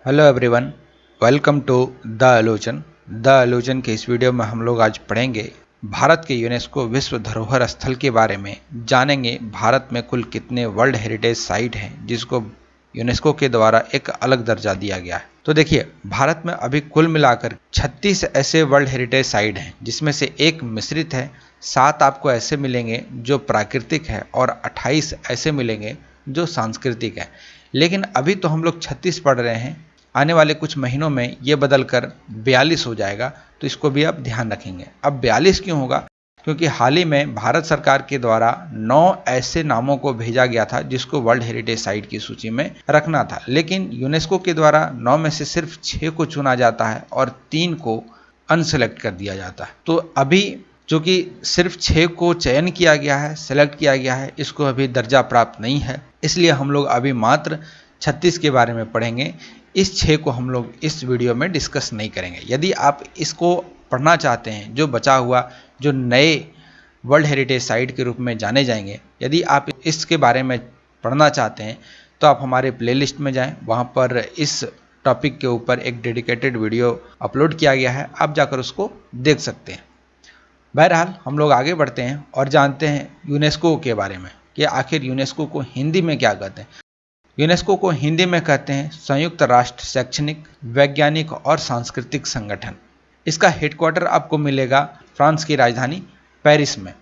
Hello everyone, welcome to the Aalochan. The Aalochan के इस video में हम लोग आज पढ़ेंगे भारत के यूनेस्को विश्व धरोहर स्थल के बारे में। जानेंगे भारत में कुल कितने वर्ल्ड हेरिटेज साइट हैं जिसको यूनेस्को के द्वारा एक अलग दर्जा दिया गया है। तो देखिए, भारत में अभी कुल मिलाकर 36 ऐसे वर्ल्ड हेरिटेज साइट हैं, जिसमें से एक मिश्रित है, 7 आपको ऐसे मिलेंगे जो प्राकृतिक है और 28 ऐसे मिलेंगे जो सांस्कृतिक है। लेकिन अभी तो हम लोग 36 पढ़ रहे हैं, आने वाले कुछ महीनों में ये बदलकर 42 हो जाएगा, तो इसको भी आप ध्यान रखेंगे। अब 42 क्यों होगा? क्योंकि हाल ही में भारत सरकार के द्वारा 9 ऐसे नामों को भेजा गया था जिसको वर्ल्ड हेरिटेज साइट की सूची में रखना था, लेकिन यूनेस्को के द्वारा 9 में से सिर्फ 6 को चुना जाता है और 3 को अनसेलेक्ट कर दिया जाता है। तो अभी चूंकि सिर्फ 6 को चयन किया गया है, सेलेक्ट किया गया है, इसको अभी दर्जा प्राप्त नहीं है, इसलिए हम लोग अभी मात्र 36 के बारे में पढ़ेंगे। इस 6 को हम लोग इस वीडियो में डिस्कस नहीं करेंगे। यदि आप इसको पढ़ना चाहते हैं, जो बचा हुआ, जो नए वर्ल्ड हेरिटेज साइट के रूप में जाने जाएंगे, यदि आप इसके बारे में पढ़ना चाहते हैं तो आप हमारे प्लेलिस्ट में जाएं, वहाँ पर इस टॉपिक के ऊपर एक डेडिकेटेड वीडियो अपलोड किया गया है, आप जाकर उसको देख सकते हैं। बहरहाल हम लोग आगे बढ़ते हैं और जानते हैं यूनेस्को के बारे में कि आखिर यूनेस्को को हिंदी में क्या कहते हैं। यूनेस्को को हिंदी में कहते हैं संयुक्त राष्ट्र शैक्षणिक, वैज्ञानिक और सांस्कृतिक संगठन। इसका हेडक्वार्टर आपको मिलेगा फ्रांस की राजधानी पेरिस में।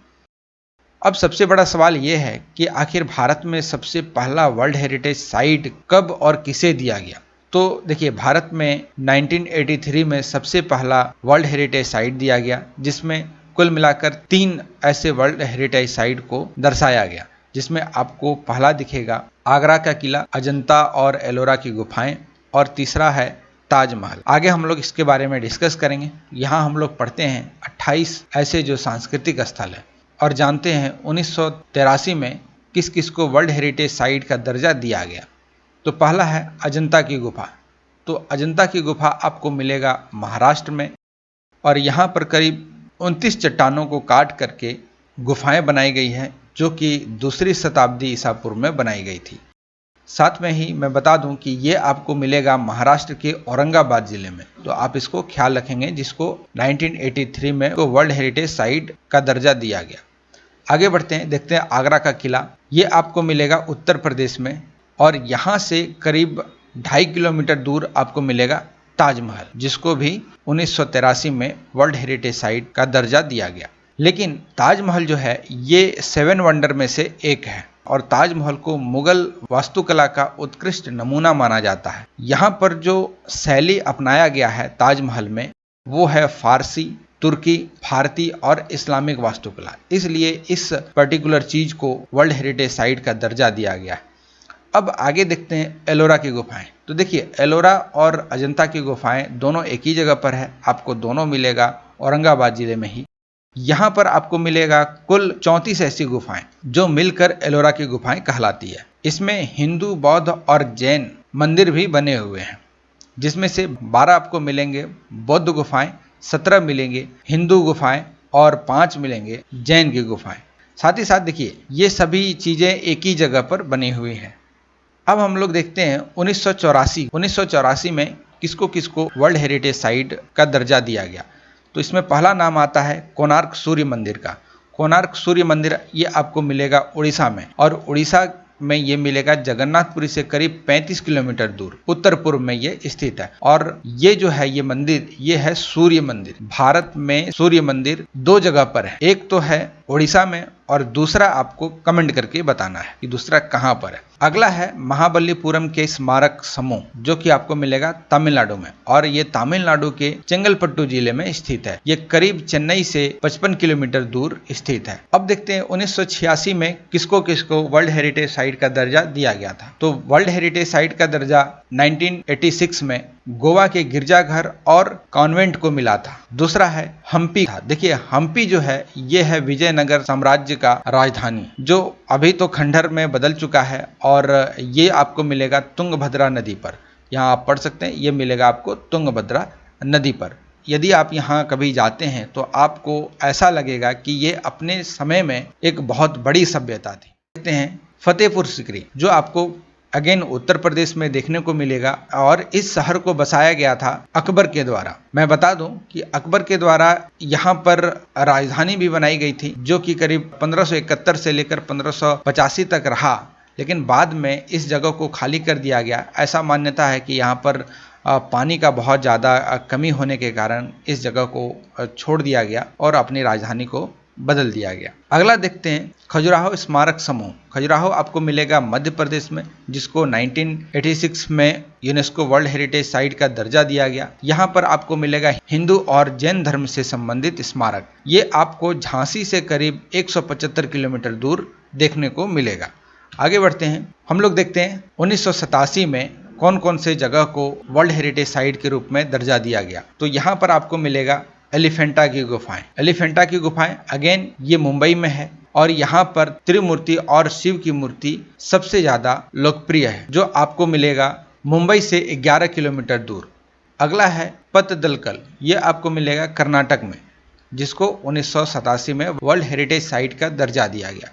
अब सबसे बड़ा सवाल यह है कि आखिर भारत में सबसे पहला वर्ल्ड हेरिटेज साइट कब और किसे दिया गया। तो देखिए, भारत में 1983 में सबसे पहला वर्ल्ड हेरिटेज साइट दिया गया, जिसमें कुल मिलाकर 3 ऐसे वर्ल्ड हेरिटेज साइट को दर्शाया गया, जिसमें आपको पहला दिखेगा आगरा का किला, अजंता और एलोरा की गुफाएं, और तीसरा है ताजमहल। आगे हम लोग इसके बारे में डिस्कस करेंगे। यहाँ हम लोग पढ़ते हैं 28 ऐसे जो सांस्कृतिक स्थल है, और जानते हैं 1983 में किस किस को वर्ल्ड हेरिटेज साइट का दर्जा दिया गया। तो पहला है अजंता की गुफा। तो अजंता की गुफा आपको मिलेगा महाराष्ट्र में, और यहाँ पर करीब 29 चट्टानों को काट करके गुफाएं बनाई गई हैं, जो कि 2री शताब्दी ईसा पूर्व में बनाई गई थी। साथ में ही मैं बता दूं कि ये आपको मिलेगा महाराष्ट्र के औरंगाबाद जिले में, तो आप इसको ख्याल रखेंगे, जिसको 1983 में को वर्ल्ड हेरिटेज साइट का दर्जा दिया गया। आगे बढ़ते हैं, देखते हैं आगरा का किला। ये आपको मिलेगा उत्तर प्रदेश में, और यहाँ से करीब 2.5 किलोमीटर दूर आपको मिलेगा ताजमहल, जिसको भी 1983 में वर्ल्ड हेरिटेज साइट का दर्जा दिया गया। लेकिन ताजमहल जो है ये 7 वंडर में से एक है, और ताजमहल को मुगल वास्तुकला का उत्कृष्ट नमूना माना जाता है। यहाँ पर जो शैली अपनाया गया है ताजमहल में, वो है फारसी, तुर्की, भारतीय और इस्लामिक वास्तुकला, इसलिए इस पर्टिकुलर चीज को वर्ल्ड हेरिटेज साइट का दर्जा दिया गया है। अब आगे देखते हैं एलोरा की गुफाएं। तो देखिए, एलोरा और अजंता की गुफाएं दोनों एक ही जगह पर है, आपको दोनों मिलेगा औरंगाबाद जिले में ही। यहाँ पर आपको मिलेगा कुल 34 ऐसी गुफाएं जो मिलकर एलोरा की गुफाएं कहलाती है। इसमें हिंदू, बौद्ध और जैन मंदिर भी बने हुए हैं, जिसमें से 12 आपको मिलेंगे बौद्ध गुफाएं, 17 मिलेंगे हिंदू गुफाएं और 5 मिलेंगे जैन की गुफाएं। साथ ही साथ देखिए, ये सभी चीजें एक ही जगह पर बनी हुई हैं। अब हम लोग देखते हैं 1984 में किसको किसको वर्ल्ड हेरिटेज साइट का दर्जा दिया गया। तो इसमें पहला नाम आता है कोणार्क सूर्य मंदिर का। कोणार्क सूर्य मंदिर ये आपको मिलेगा उड़ीसा में, और उड़ीसा में ये मिलेगा जगन्नाथपुरी से करीब 35 किलोमीटर दूर उत्तर पूर्व में ये स्थित है। और ये जो है ये मंदिर, ये है सूर्य मंदिर। भारत में सूर्य मंदिर 2 जगह पर है, एक तो है उड़ीसा में, और दूसरा आपको कमेंट करके बताना है कि दूसरा कहां पर है। अगला है महाबलीपुरम के स्मारक समूह, जो कि आपको मिलेगा तमिलनाडु में, और ये तमिलनाडु के चेंगलपट्टू जिले में स्थित है। ये करीब चेन्नई से 55 किलोमीटर दूर स्थित है। अब देखते हैं 1986 में किसको किसको वर्ल्ड हेरिटेज साइट का दर्जा दिया गया था। तो वर्ल्ड हेरिटेज साइट का दर्जा 1986 में गोवा के गिरजाघर और कॉन्वेंट को मिला था। दूसरा है हम्पी था। देखिए, हम्पी जो है ये है विजयनगर साम्राज्य का राजधानी, जो अभी तो खंडहर में बदल चुका है, और ये आपको मिलेगा तुंगभद्रा नदी पर। यहाँ आप पढ़ सकते हैं, ये मिलेगा आपको तुंगभद्रा नदी पर। यदि आप यहाँ कभी जाते हैं तो आपको ऐसा लगेगा कि ये अपने समय में एक बहुत बड़ी सभ्यता थी। देखते हैं फतेहपुर सीकरी, जो आपको अगेन उत्तर प्रदेश में देखने को मिलेगा और इस शहर को बसाया गया था अकबर के द्वारा। मैं बता दूं कि अकबर के द्वारा यहाँ पर राजधानी भी बनाई गई थी जो कि करीब 1571 से लेकर 1585 तक रहा, लेकिन बाद में इस जगह को खाली कर दिया गया। ऐसा मान्यता है कि यहाँ पर पानी का बहुत ज़्यादा कमी होने के कारण इस जगह को छोड़ दिया गया और अपनी राजधानी को बदल दिया गया। अगला देखते हैं खजुराहो स्मारक समूह। खजुराहो आपको मिलेगा मध्य प्रदेश में, जिसको 1986 में यूनेस्को वर्ल्ड हेरिटेज साइट का दर्जा दिया गया। यहाँ पर आपको मिलेगा हिंदू और जैन धर्म से संबंधित स्मारक। ये आपको झांसी से करीब 175 किलोमीटर दूर देखने को मिलेगा। आगे बढ़ते हैं, हम लोग देखते हैं 1987 में कौन कौन से जगह को वर्ल्ड हेरिटेज साइट के रूप में दर्जा दिया गया। तो यहाँ पर आपको मिलेगा एलिफेंटा की गुफाएं। एलिफेंटा की गुफाएं अगेन ये मुंबई में है और यहाँ पर त्रिमूर्ति और शिव की मूर्ति सबसे ज़्यादा लोकप्रिय है, जो आपको मिलेगा मुंबई से 11 किलोमीटर दूर। अगला है पतदलकल, ये आपको मिलेगा कर्नाटक में, जिसको 1987 में वर्ल्ड हेरिटेज साइट का दर्जा दिया गया।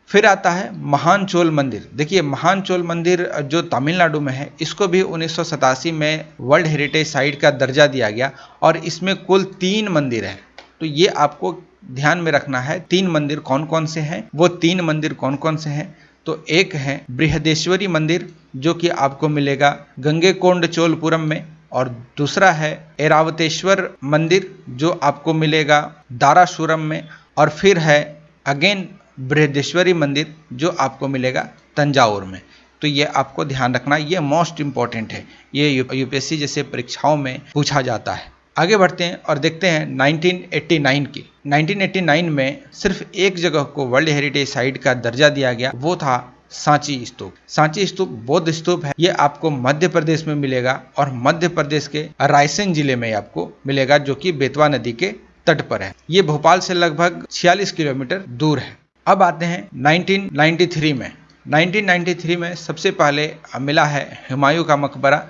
फिर आता है महान चोल मंदिर। देखिए महान चोल मंदिर जो तमिलनाडु में है, इसको भी 1987 में वर्ल्ड हेरिटेज साइट का दर्जा दिया गया और इसमें कुल 3 मंदिर हैं। तो ये आपको ध्यान में रखना है 3 मंदिर कौन कौन से हैं। वो 3 मंदिर कौन कौन से हैं, तो एक है बृहदेश्वरी मंदिर जो कि आपको मिलेगा गंगेकोंड चोलपुरम में, और दूसरा है ऐरावतेश्वर मंदिर जो आपको मिलेगा दारासुरम में, और फिर है अगेन बृहदेश्वरी मंदिर जो आपको मिलेगा तंजावुर में। तो ये आपको ध्यान रखना, ये मोस्ट इंपॉर्टेंट है, ये यूपीएससी जैसे परीक्षाओं में पूछा जाता है। आगे बढ़ते हैं और देखते हैं 1989 की। 1989 में सिर्फ एक जगह को वर्ल्ड हेरिटेज साइट का दर्जा दिया गया, वो था सांची स्तूप। सांची स्तूप बौद्ध स्तूप है, ये आपको मध्य प्रदेश में मिलेगा और मध्य प्रदेश के रायसेन जिले में आपको मिलेगा, जो कि बेतवा नदी के तट पर है। ये भोपाल से लगभग 46 किलोमीटर दूर है। अब आते हैं 1993 में। 1993 में सबसे पहले मिला है हुमायूं का मकबरा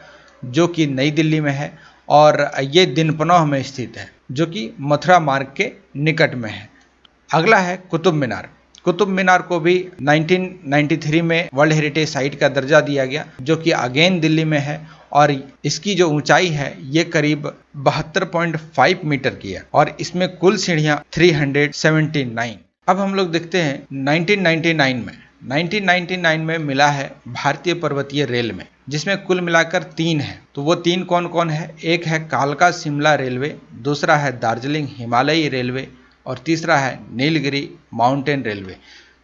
जो कि नई दिल्ली में है और ये दिनपनौह में स्थित है, जो कि मथुरा मार्ग के निकट में है। अगला है कुतुब मीनार। कुतुब मीनार को भी 1993 में वर्ल्ड हेरिटेज साइट का दर्जा दिया गया, जो कि अगेन दिल्ली में है और इसकी जो ऊंचाई है ये करीब 72.5 मीटर की है और इसमें कुल सीढ़ियां 379। अब हम लोग देखते हैं 1999 में। 1999 में मिला है भारतीय पर्वतीय रेल में, जिसमें कुल मिलाकर 3 है। तो वो 3 कौन कौन है? एक है कालका शिमला रेलवे, दूसरा है दार्जिलिंग हिमालयी रेलवे और तीसरा है नीलगिरी माउंटेन रेलवे।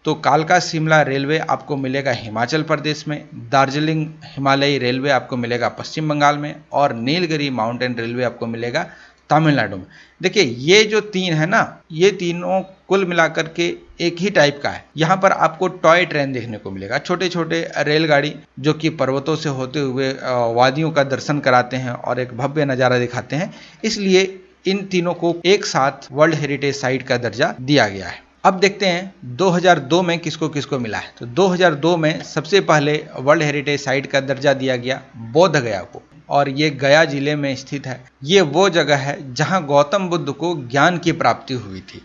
तो कालका शिमला रेलवे आपको मिलेगा हिमाचल प्रदेश में, दार्जिलिंग हिमालयी रेलवे आपको मिलेगा पश्चिम बंगाल में और नीलगिरी माउंटेन रेलवे आपको मिलेगा तमिलनाडु में। देखिए ये जो 3 है ना, ये तीनों कुल मिलाकर के एक ही टाइप का है। यहाँ पर आपको टॉय ट्रेन देखने को मिलेगा, छोटे छोटे रेलगाड़ी जो कि पर्वतों से होते हुए वादियों का दर्शन कराते हैं और एक भव्य नज़ारा दिखाते हैं, इसलिए इन तीनों को एक साथ वर्ल्ड हेरिटेज साइट का दर्जा दिया गया है। अब देखते हैं 2002 में किसको किसको मिला है। तो 2002 में सबसे पहले वर्ल्ड हेरिटेज साइट का दर्जा दिया गया बोध गया को, और ये गया जिले में स्थित है। ये वो जगह है जहां गौतम बुद्ध को ज्ञान की प्राप्ति हुई थी।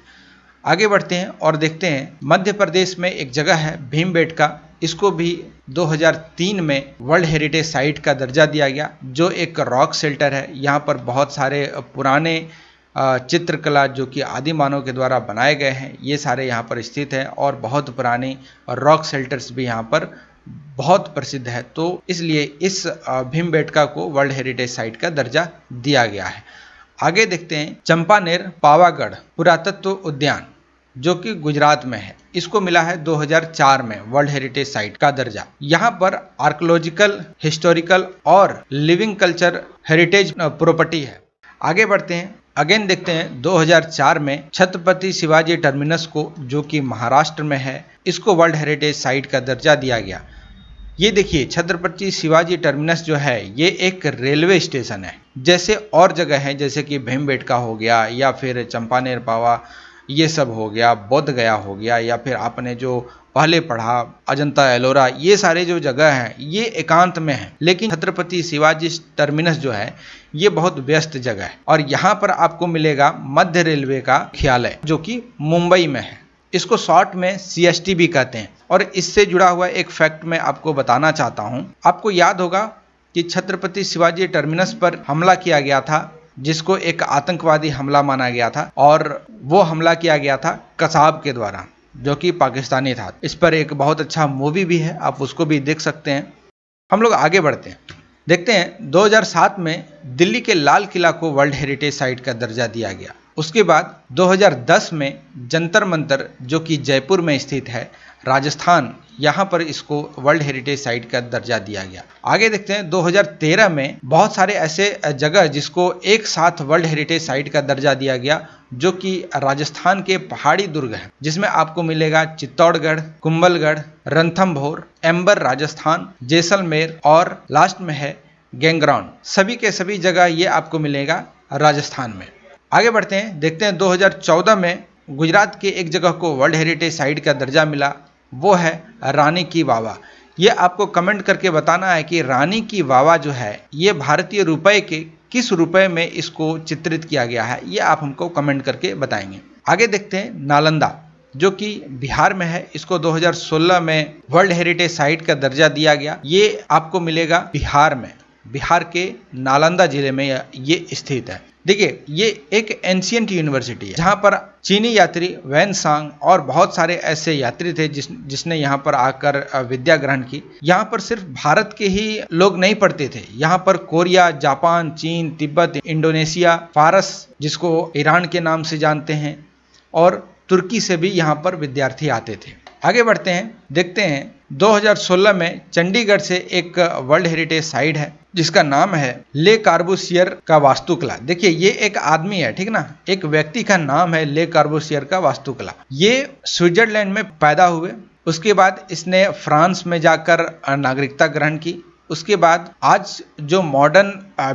आगे बढ़ते हैं और देखते हैं मध्य प्रदेश में एक जगह है भीमबेटका, इसको भी 2003 में वर्ल्ड हेरिटेज साइट का दर्जा दिया गया, जो एक रॉक शेल्टर है। यहाँ पर बहुत सारे पुराने चित्रकला जो कि आदि मानव के द्वारा बनाए गए हैं, ये सारे यहाँ पर स्थित हैं और बहुत पुरानी रॉक शेल्टर्स भी यहाँ पर बहुत प्रसिद्ध है। तो इसलिए इस भीमबेटका को वर्ल्ड हेरिटेज साइट का दर्जा दिया गया है। आगे देखते हैं चंपानेर पावागढ़ पुरातत्व उद्यान जो कि गुजरात में है, इसको मिला है 2004 में वर्ल्ड हेरिटेज साइट का दर्जा। यहाँ पर आर्कियोलॉजिकल, हिस्टोरिकल और लिविंग कल्चर हेरिटेज प्रॉपर्टी है। आगे बढ़ते हैं, अगेन देखते हैं 2004 में छत्रपति शिवाजी टर्मिनस को, जो कि महाराष्ट्र में है, इसको वर्ल्ड हेरिटेज साइट का दर्जा दिया गया। ये देखिए छत्रपति शिवाजी टर्मिनस जो है ये एक रेलवे स्टेशन है, जैसे और जगह है जैसे कि भीमबेटका हो गया या फिर चंपानेर पावा ये सब हो गया, बोध गया हो गया, या फिर आपने जो पहले पढ़ा अजंता एलोरा, ये सारे जो जगह हैं ये एकांत में है। लेकिन छत्रपति शिवाजी टर्मिनस जो है ये बहुत व्यस्त जगह है और यहाँ पर आपको मिलेगा मध्य रेलवे का मुख्यालय जो कि मुंबई में है। इसको शॉर्ट में CST भी कहते हैं। और इससे जुड़ा हुआ एक फैक्ट मैं आपको बताना चाहता हूं। आपको याद होगा कि छत्रपति शिवाजी टर्मिनस पर हमला किया गया था, जिसको एक आतंकवादी हमला माना गया था, और वो हमला किया गया था कसाब के द्वारा, जो कि पाकिस्तानी था। इस पर एक बहुत अच्छा मूवी भी है, आप उसको भी देख सकते हैं। हम लोग आगे बढ़ते हैं, देखते हैं 2007 में दिल्ली के लाल किला को वर्ल्ड हेरिटेज साइट का दर्जा दिया गया। उसके बाद 2010 में जंतर मंतर, जो कि जयपुर में स्थित है, राजस्थान, यहाँ पर इसको वर्ल्ड हेरिटेज साइट का दर्जा दिया गया। आगे देखते हैं 2013 में बहुत सारे ऐसे जगह जिसको एक साथ वर्ल्ड हेरिटेज साइट का दर्जा दिया गया, जो कि राजस्थान के पहाड़ी दुर्ग हैं, जिसमें आपको मिलेगा चित्तौड़गढ़, कुंभलगढ़, रणथंभौर, एम्बर राजस्थान, जैसलमेर और लास्ट में है गैंगरॉन। सभी के सभी जगह ये आपको मिलेगा राजस्थान में। आगे बढ़ते हैं, देखते हैं 2014 में गुजरात के एक जगह को वर्ल्ड हेरिटेज साइट का दर्जा मिला, वो है रानी की वावा। ये आपको कमेंट करके बताना है कि रानी की वावा जो है ये भारतीय रुपए के किस रुपए में इसको चित्रित किया गया है, ये आप हमको कमेंट करके बताएंगे। आगे देखते हैं नालंदा, जो कि बिहार में है, इसको 2016 में वर्ल्ड हेरिटेज साइट का दर्जा दिया गया। ये आपको मिलेगा बिहार में, बिहार के नालंदा जिले में ये स्थित है। देखिए, ये एक एंशियंट यूनिवर्सिटी है, जहाँ पर चीनी यात्री वैन सांग और बहुत सारे ऐसे यात्री थे जिसने यहाँ पर आकर विद्या ग्रहण की। यहाँ पर सिर्फ भारत के ही लोग नहीं पढ़ते थे, यहाँ पर कोरिया, जापान, चीन, तिब्बत, इंडोनेशिया, फारस, जिसको ईरान के नाम से जानते हैं, और तुर्की से भी यहाँ पर विद्यार्थी आते थे। आगे बढ़ते हैं, देखते हैं 2016 में चंडीगढ़ से एक वर्ल्ड हेरिटेज साइट है जिसका नाम है ले कार्बूसियर का वास्तुकला। देखिए, ये एक आदमी है, ठीक ना, एक व्यक्ति का नाम है ले कार्बूसियर का वास्तुकला। ये स्विट्जरलैंड में पैदा हुए, उसके बाद इसने फ्रांस में जाकर नागरिकता ग्रहण की। उसके बाद आज जो मॉडर्न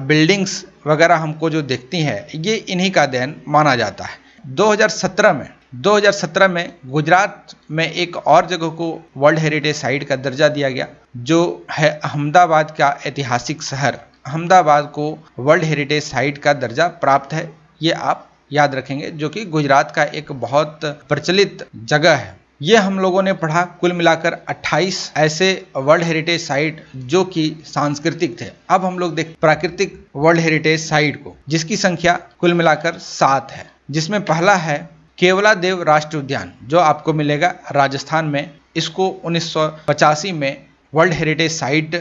बिल्डिंग्स वगैरह हमको जो दिखती हैं, ये इन्हीं का देन माना जाता है। 2017 में गुजरात में एक और जगह को वर्ल्ड हेरिटेज साइट का दर्जा दिया गया, जो है अहमदाबाद का ऐतिहासिक शहर। अहमदाबाद को वर्ल्ड हेरिटेज साइट का दर्जा प्राप्त है, ये आप याद रखेंगे, जो कि गुजरात का एक बहुत प्रचलित जगह है। ये हम लोगों ने पढ़ा कुल मिलाकर 28 ऐसे वर्ल्ड हेरिटेज साइट जो कि सांस्कृतिक थे। अब हम लोग देख प्राकृतिक वर्ल्ड हेरिटेज साइट को, जिसकी संख्या कुल मिलाकर 7 है, जिसमें पहला है केवलादेव राष्ट्र उद्यान, जो आपको मिलेगा राजस्थान में। इसको 1985 में वर्ल्ड हेरिटेज साइट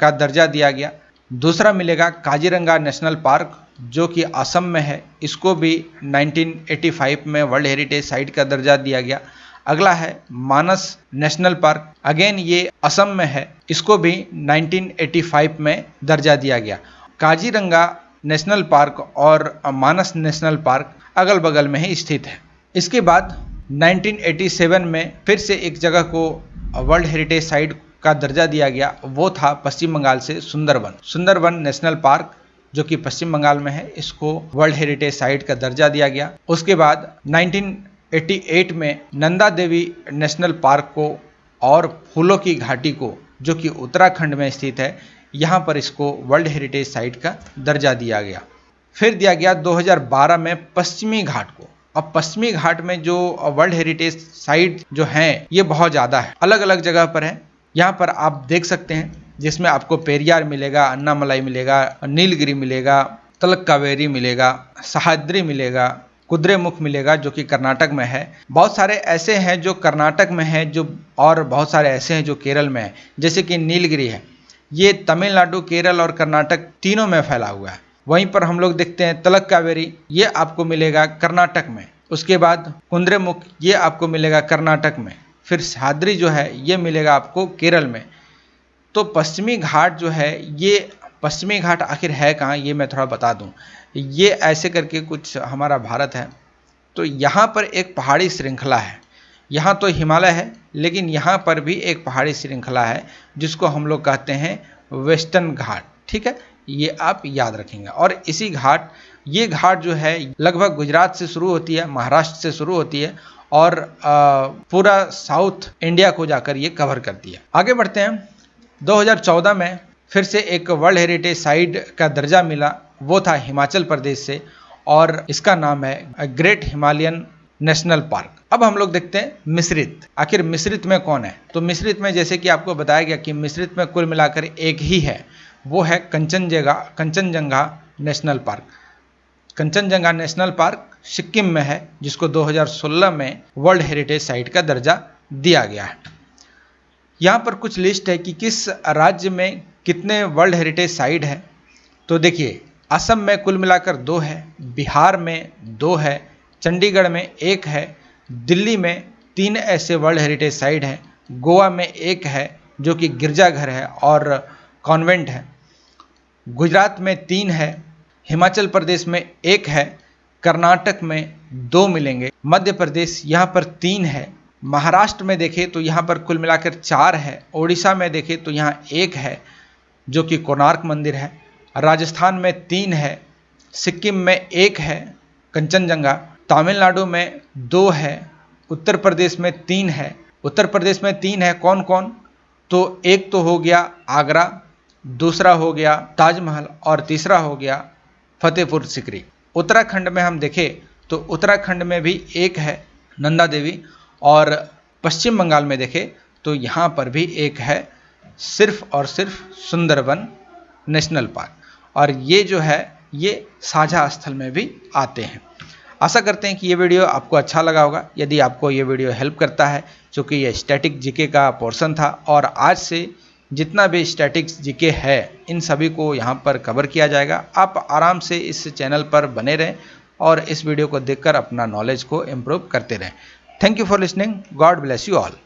का दर्जा दिया गया। दूसरा मिलेगा काजीरंगा नेशनल पार्क, जो कि असम में है, इसको भी 1985 में वर्ल्ड हेरिटेज साइट का दर्जा दिया गया। अगला है मानस नेशनल पार्क, अगेन ये असम में है, इसको भी 1985 में दर्जा दिया गया। काजीरंगा नेशनल पार्क और मानस नेशनल पार्क अगल बगल में ही स्थित है। इसके बाद 1987 में फिर से एक जगह को वर्ल्ड हेरिटेज साइट का दर्जा दिया गया, वो था पश्चिम बंगाल से सुंदरवन नेशनल पार्क, जो कि पश्चिम बंगाल में है, इसको वर्ल्ड हेरिटेज साइट का दर्जा दिया गया। उसके बाद 1988 में नंदा देवी नेशनल पार्क को और फूलों की घाटी को, जो कि उत्तराखंड में स्थित है, यहाँ पर इसको वर्ल्ड हेरिटेज साइट का दर्जा दिया गया। फिर दिया गया 2012 में पश्चिमी घाट को। अब पश्चिमी घाट में जो वर्ल्ड हेरिटेज साइट जो हैं, ये बहुत ज़्यादा है, अलग अलग जगह पर है। यहाँ पर आप देख सकते हैं, जिसमें आपको पेरियार मिलेगा, अन्नामलाई मिलेगा, नीलगिरी मिलेगा, तलक कावेरी मिलेगा, सह्याद्री मिलेगा, कुद्रेमुख मिलेगा, जो कि कर्नाटक में है। बहुत सारे ऐसे हैं जो कर्नाटक में है, जो और बहुत सारे ऐसे हैं जो केरल में है, जैसे कि नीलगिरी है, ये तमिलनाडु, केरल और कर्नाटक तीनों में फैला हुआ है। वहीं पर हम लोग देखते हैं तलक कावेरी, ये आपको मिलेगा कर्नाटक में। उसके बाद कुद्रेमुख, ये आपको मिलेगा कर्नाटक में। फिर सह्याद्री जो है ये मिलेगा आपको केरल में। तो पश्चिमी घाट जो है, ये पश्चिमी घाट आखिर है कहाँ, ये मैं थोड़ा बता दूं। ये ऐसे करके कुछ हमारा भारत है, तो यहाँ पर एक पहाड़ी श्रृंखला है। यहाँ तो हिमालय है, लेकिन यहाँ पर भी एक पहाड़ी श्रृंखला है जिसको हम लोग कहते हैं वेस्टर्न घाट, ठीक है, ये आप याद रखेंगे। और इसी घाट, ये घाट जो है लगभग गुजरात से शुरू होती है, महाराष्ट्र से शुरू होती है, और पूरा साउथ इंडिया को जाकर ये कवर करती है। आगे बढ़ते हैं, 2014 में फिर से एक वर्ल्ड हेरिटेज साइट का दर्जा मिला, वो था हिमाचल प्रदेश से, और इसका नाम है ग्रेट हिमालयन नेशनल पार्क। अब हम लोग देखते हैं मिश्रित। आखिर मिश्रित में कौन है? तो मिश्रित में जैसे कि आपको बताया गया कि मिश्रित में कुल मिलाकर एक ही है, वो है Kanchenjunga national park. Kanchenjunga national park Sikkim में है, जिसको 2016 में वर्ल्ड हेरिटेज साइट का दर्जा दिया गया है। यहाँ पर कुछ लिस्ट है कि किस राज्य में कितने वर्ल्ड हेरिटेज साइट है। तो देखिए, असम में कुल मिलाकर 2 है, बिहार में 2 है, चंडीगढ़ में 1 है, दिल्ली में 3 ऐसे वर्ल्ड हेरिटेज साइट हैं, गोवा में 1 है जो कि गिरजाघर है और कॉन्वेंट है, गुजरात में 3 है, हिमाचल प्रदेश में 1 है, कर्नाटक में 2 मिलेंगे, मध्य प्रदेश यहाँ पर 3 है, महाराष्ट्र में देखें तो यहाँ पर कुल मिलाकर 4 है, ओडिशा में देखें तो यहाँ 1 है जो कि कोणार्क मंदिर है, राजस्थान में 3 है, सिक्किम में 1 है कंचनजंगा, तमिलनाडु में 2 है, उत्तर प्रदेश में 3 है। उत्तर प्रदेश में 3 है, कौन कौन? तो एक तो हो गया आगरा, दूसरा हो गया ताजमहल और तीसरा हो गया फतेहपुर सिकरी। उत्तराखंड में हम देखें तो उत्तराखंड में भी 1 है नंदा देवी, और पश्चिम बंगाल में देखें तो यहाँ पर भी 1 है, सिर्फ और सिर्फ सुंदरबन नेशनल पार्क। और ये जो है ये साझा स्थल में भी आते हैं। आशा करते हैं कि ये वीडियो आपको अच्छा लगा होगा। यदि आपको ये वीडियो हेल्प करता है, चूँकि ये स्टैटिक जीके का पोर्शन था और आज से जितना भी स्टैटिक्स जीके है इन सभी को यहाँ पर कवर किया जाएगा। आप आराम से इस चैनल पर बने रहें और इस वीडियो को देखकर अपना नॉलेज को इम्प्रूव करते रहें। Thank you for listening. God bless you all.